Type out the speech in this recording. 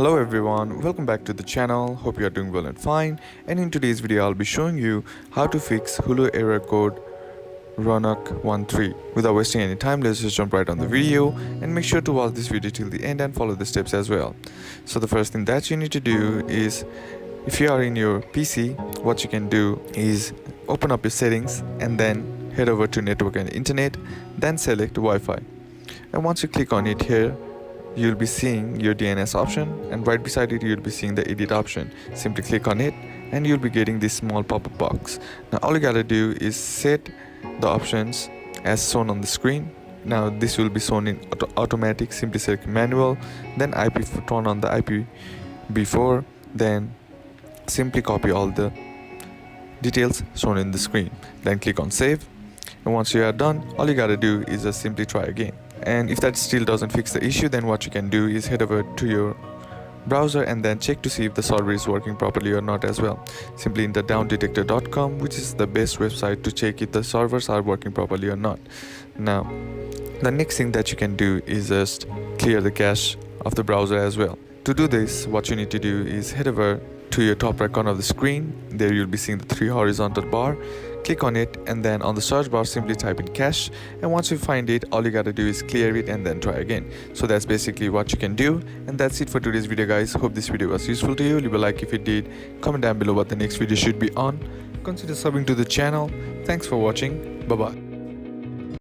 Hello everyone, welcome back to the channel. Hope you are doing well and fine. And in today's video I'll be showing you how to fix Hulu error code Rununk13. Without wasting any time, let's just jump right on the video and make sure to watch this video till the end and follow the steps as well. So the first thing that you need to do is, if you are in your PC, what you can do is open up your settings and then head over to network and internet, then select Wi-Fi. And once you click on it here, you'll be seeing your DNS option, and right beside it you'll be seeing the edit option. Simply click on it and you'll be getting this small pop-up box. Now all you gotta do is set the options as shown on the screen. Now this will be shown in automatic. Simply select manual, then turn on the IPv4, then simply copy all the details shown in the screen, then click on save. And once you are done, all you gotta do is just simply try again. And if that still doesn't fix the issue, then what you can do is head over to your browser and then check to see if the server is working properly or not as well. Simply enter downdetector.com, which is the best website to check if the servers are working properly or not. Now the next thing that you can do is just clear the cache of the browser as well. To do this, what you need to do is head over to your top right corner of the screen. There you'll be seeing the 3 horizontal bar. Click on it and then on the search bar simply type in cache, and once you find it, all you gotta do is clear it and then try again. So that's basically what you can do, and that's it for today's video guys. Hope this video was useful to you. Leave a like if it did, comment down below what the next video should be on, consider subbing to the channel. Thanks for watching, bye bye.